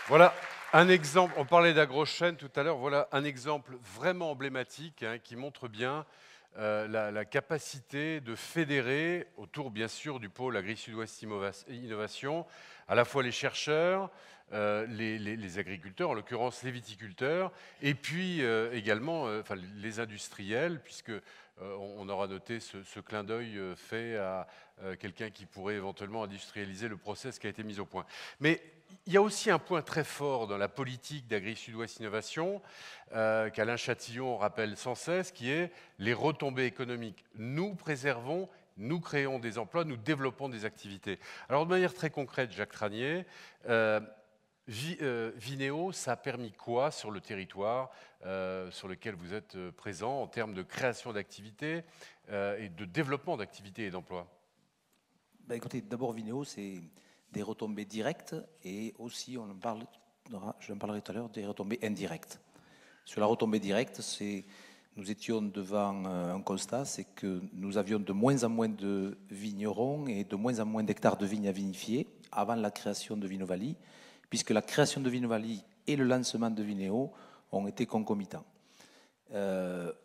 Voilà un exemple, on parlait d'AgroChêne tout à l'heure, voilà un exemple vraiment emblématique qui montre bien la capacité de fédérer autour bien sûr du pôle Agri-Sud-Ouest Innovation, à la fois les chercheurs, les agriculteurs, en l'occurrence les viticulteurs, et puis également les industriels, puisque on aura noté ce clin d'œil fait à quelqu'un qui pourrait éventuellement industrialiser le process qui a été mis au point. Mais il y a aussi un point très fort dans la politique d'Agri-Sud-Ouest Innovation, qu'Alain Chatillon rappelle sans cesse, qui est les retombées économiques. Nous préservons, nous créons des emplois, nous développons des activités. Alors de manière très concrète, Jacques Tranier, Vinéo, ça a permis quoi sur le territoire sur lequel vous êtes présent en termes de création d'activités et de développement d'activités et d'emplois? Écoutez, d'abord Vinéo, c'est des retombées directes et aussi, je en parlerai tout à l'heure, des retombées indirectes. Sur la retombée directe, nous étions devant un constat, c'est que nous avions de moins en moins de vignerons et de moins en moins d'hectares de vignes à vinifier avant la création de Vinovalie, puisque la création de Vinovalie et le lancement de Vinéo ont été concomitants.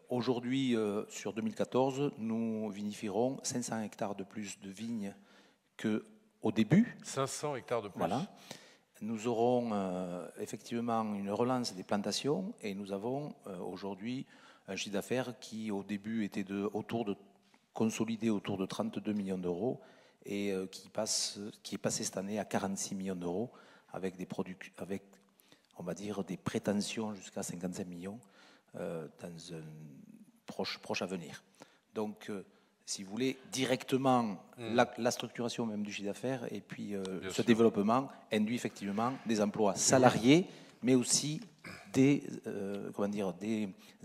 Aujourd'hui, sur 2014, nous vinifierons 500 hectares de plus de vignes qu'au début. 500 hectares de plus. Voilà. Nous aurons effectivement une relance des plantations et nous avons aujourd'hui un chiffre d'affaires qui au début était consolidé autour de 32 millions d'euros et qui est passé cette année à 46 millions d'euros avec on va dire des prétentions jusqu'à 55 millions dans un proche avenir. Donc si vous voulez, directement la structuration même du chiffre d'affaires et puis ce développement induit effectivement des emplois salariés, mais aussi des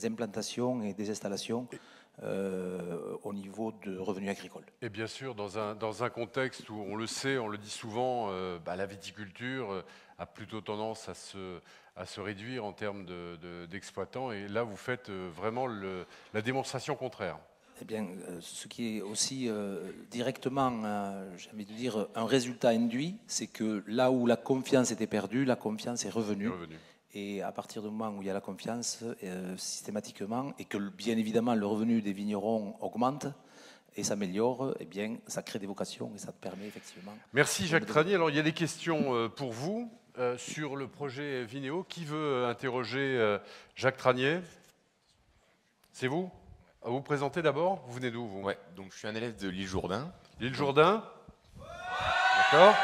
implantations et des installations au niveau de revenus agricoles. Et bien sûr, dans un contexte où, on le sait, on le dit souvent, la viticulture a plutôt tendance à se réduire en termes d'exploitants, et là, vous faites vraiment la démonstration contraire. Eh bien, ce qui est aussi directement, j'ai envie de dire, un résultat induit, c'est que là où la confiance était perdue, la confiance est revenue. Et à partir du moment où il y a la confiance, systématiquement, et que bien évidemment le revenu des vignerons augmente et s'améliore, eh bien, ça crée des vocations et ça permet effectivement... Merci Jacques Tranier. Alors, il y a des questions pour vous sur le projet Vinéo. Qui veut interroger Jacques Tranier? C'est vous? À vous présenter d'abord. Vous venez d'où, vous? Ouais, donc je suis un élève de l'île Jourdain. L'île Jourdain. D'accord.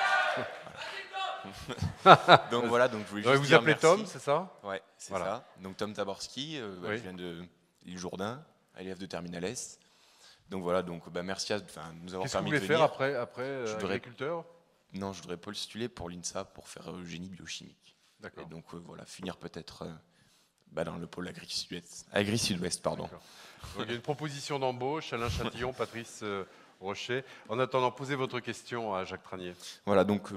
Donc voilà, donc je voulais juste vous appelez Tom, c'est ça? Ouais, c'est ça. Donc Tom Taborski, je viens de l'île Jourdain, élève de Terminal S. Donc voilà, donc merci à nous avoir permis de venir. Qu'est-ce que vous voulez faire après agriculteur? Non, je voudrais postuler pour l'INSA pour faire génie biochimique. D'accord. Et donc voilà, finir peut-être dans le pôle Agri-Sud-Ouest, pardon. Donc, il y a une proposition d'embauche, Alain Chatillon, Patrice Rocher. En attendant, posez votre question à Jacques Tranier. Voilà, donc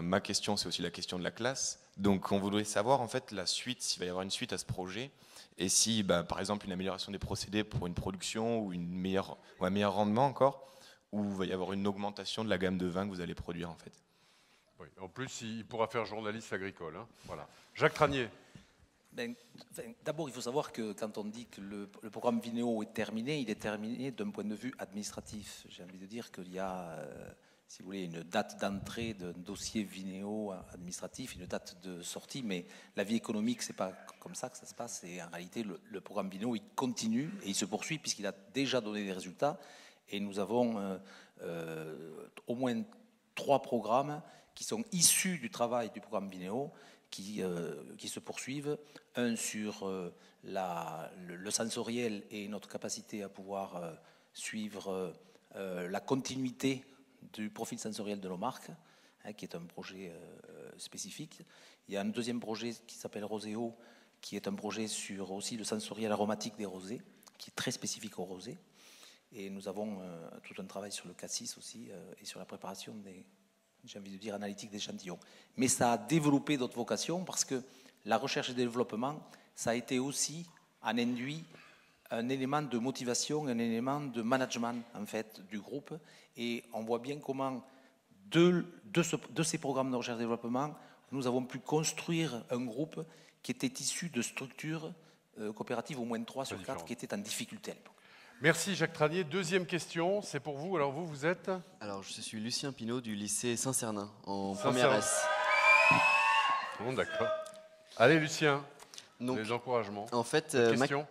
ma question, c'est aussi la question de la classe. Donc on voudrait savoir en fait la suite, s'il va y avoir une suite à ce projet, et si par exemple une amélioration des procédés pour une production ou un meilleur rendement encore, ou il va y avoir une augmentation de la gamme de vins que vous allez produire en fait. Oui, en plus, il pourra faire journaliste agricole. Voilà. Jacques Tranier. D'abord, il faut savoir que quand on dit que le programme Vinéo est terminé, il est terminé d'un point de vue administratif. J'ai envie de dire qu'il y a, si vous voulez, une date d'entrée d'un dossier Vinéo administratif, une date de sortie, mais la vie économique, c'est pas comme ça que ça se passe. Et en réalité, le programme Vinéo, il continue et il se poursuit puisqu'il a déjà donné des résultats. Et nous avons au moins 3 programmes qui sont issus du travail du programme Vinéo, qui se poursuivent, un sur le sensoriel et notre capacité à pouvoir suivre la continuité du profil sensoriel de nos marques, qui est un projet spécifique. Il y a un deuxième projet qui s'appelle Roséo, qui est un projet sur aussi le sensoriel aromatique des rosés, qui est très spécifique aux rosés. Et nous avons tout un travail sur le cassis aussi et sur la préparation j'ai envie de dire, analytique d'échantillons. Mais ça a développé d'autres vocations parce que la recherche et développement, ça a été aussi un induit, un élément de motivation, un élément de management en fait du groupe. Et on voit bien comment de ces programmes de recherche et développement, nous avons pu construire un groupe qui était issu de structures coopératives, au moins 3 sur 4, qui étaient en difficulté à l'époque. Merci Jacques Tranier. Deuxième question, c'est pour vous. Alors vous êtes? Alors je suis Lucien Pinault du lycée Saint-Cernin, en première S. Bon, d'accord. Allez Lucien, Donc, les encouragements. en fait,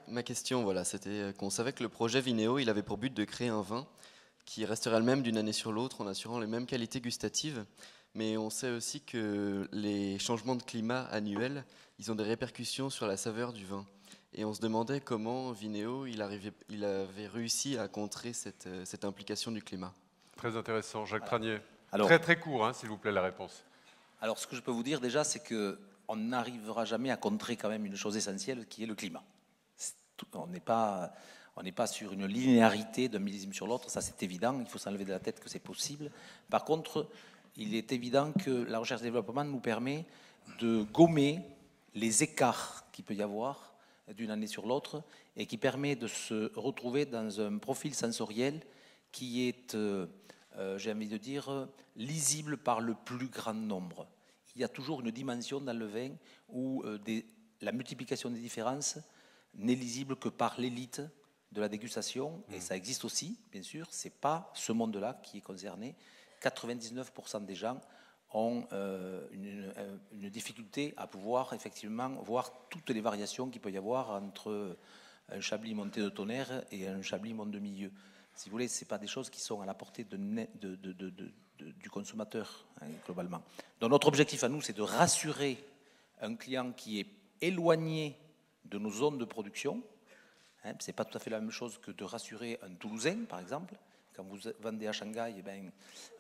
ma question, voilà, c'était qu'on savait que le projet Vinéo, il avait pour but de créer un vin qui resterait le même d'une année sur l'autre en assurant les mêmes qualités gustatives. Mais on sait aussi que les changements de climat annuels, ils ont des répercussions sur la saveur du vin. Et on se demandait comment Vinéo il avait réussi à contrer cette implication du climat. Très intéressant. Jacques Tranier. Alors, très court, hein, s'il vous plaît, la réponse. Alors, ce que je peux vous dire déjà, c'est qu'on n'arrivera jamais à contrer quand même une chose essentielle qui est le climat. On n'est pas sur une linéarité d'un millésime sur l'autre, ça c'est évident, il faut s'enlever de la tête que c'est possible. Par contre, il est évident que la recherche et développement nous permet de gommer les écarts qu'il peut y avoir d'une année sur l'autre et qui permet de se retrouver dans un profil sensoriel qui est, j'ai envie de dire, lisible par le plus grand nombre. Il y a toujours une dimension dans le vin où la multiplication des différences n'est lisible que par l'élite de la dégustation, et ça existe aussi, bien sûr, c'est pas ce monde-là qui est concerné. 99% des gens ont une difficulté à pouvoir effectivement voir toutes les variations qu'il peut y avoir entre un Chablis monté de tonnerre et un Chablis monté de milieu. Si vous voulez, ce pas des choses qui sont à la portée du consommateur, hein, globalement. Donc notre objectif à nous, c'est de rassurer un client qui est éloigné de nos zones de production. Hein, ce n'est pas tout à fait la même chose que de rassurer un Toulousain, par exemple. Quand vous vendez à Shanghai, eh bien,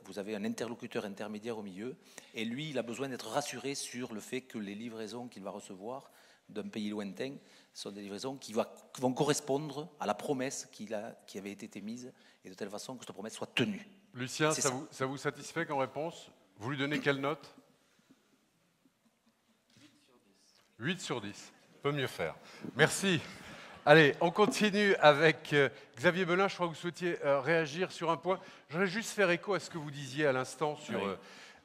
vous avez un interlocuteur intermédiaire au milieu. Et lui, il a besoin d'être rassuré sur le fait que les livraisons qu'il va recevoir d'un pays lointain sont des livraisons qui vont correspondre à la promesse qui avait été émise, et de telle façon que cette promesse soit tenue. Lucien, ça vous satisfait comme réponse? Vous lui donnez quelle note? 8 sur 10. Peut mieux faire. Merci. Allez, on continue avec Xavier Belin. Je crois que vous souhaitiez réagir sur un point. Je voudrais juste faire écho à ce que vous disiez à l'instant sur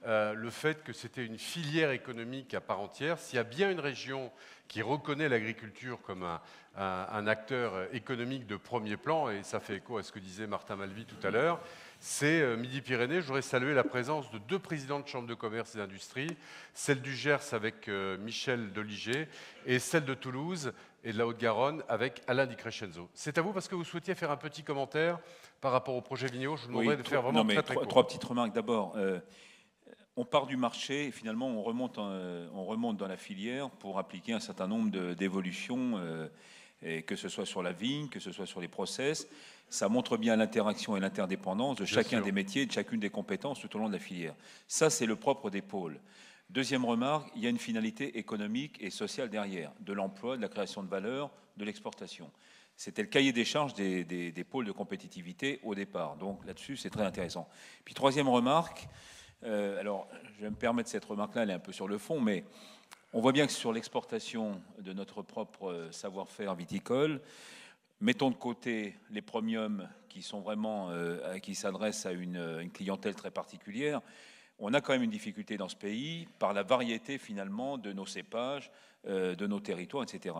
le fait que c'était une filière économique à part entière. S'il y a bien une région qui reconnaît l'agriculture comme un acteur économique de premier plan, et ça fait écho à ce que disait Martin Malvy tout à l'heure, c'est Midi-Pyrénées. Je voudrais saluer la présence de 2 présidents de chambres de commerce et d'industrie, celle du Gers avec Michel Deliger et celle de Toulouse et de la Haute-Garonne avec Alain Di Crescenzo. C'est à vous parce que vous souhaitiez faire un petit commentaire par rapport au projet Vinéo. Je vous demanderai de faire vraiment très court. 3 petites remarques. D'abord, on part du marché et finalement on remonte dans la filière pour appliquer un certain nombre d'évolutions, que ce soit sur la vigne, que ce soit sur les process. Ça montre bien l'interaction et l'interdépendance de chacun des métiers, de chacune des compétences tout au long de la filière. Ça, c'est le propre des pôles. Deuxième remarque, il y a une finalité économique et sociale derrière, de l'emploi, de la création de valeur, de l'exportation. C'était le cahier des charges des pôles de compétitivité au départ. Donc là-dessus, c'est très intéressant. Puis troisième remarque, alors je vais me permettre cette remarque-là, elle est un peu sur le fond, mais on voit bien que sur l'exportation de notre propre savoir-faire viticole, mettons de côté les premiums qui sont vraiment qui s'adressent à une clientèle très particulière. On a quand même une difficulté dans ce pays par la variété finalement de nos cépages, de nos territoires, etc.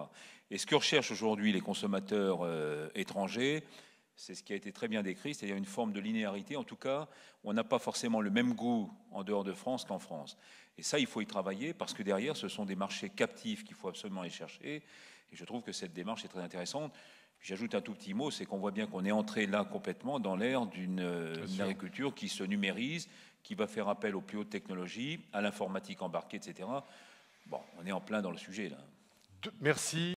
Et ce que recherchent aujourd'hui les consommateurs étrangers, c'est ce qui a été très bien décrit, c'est-à-dire une forme de linéarité. En tout cas, on n'a pas forcément le même goût en dehors de France qu'en France. Et ça, il faut y travailler parce que derrière, ce sont des marchés captifs qu'il faut absolument aller chercher. Et je trouve que cette démarche est très intéressante. J'ajoute un tout petit mot, c'est qu'on voit bien qu'on est entré là complètement dans l'ère d'une agriculture qui se numérise, qui va faire appel aux plus hautes technologies, à l'informatique embarquée, etc. Bon, on est en plein dans le sujet là. Merci.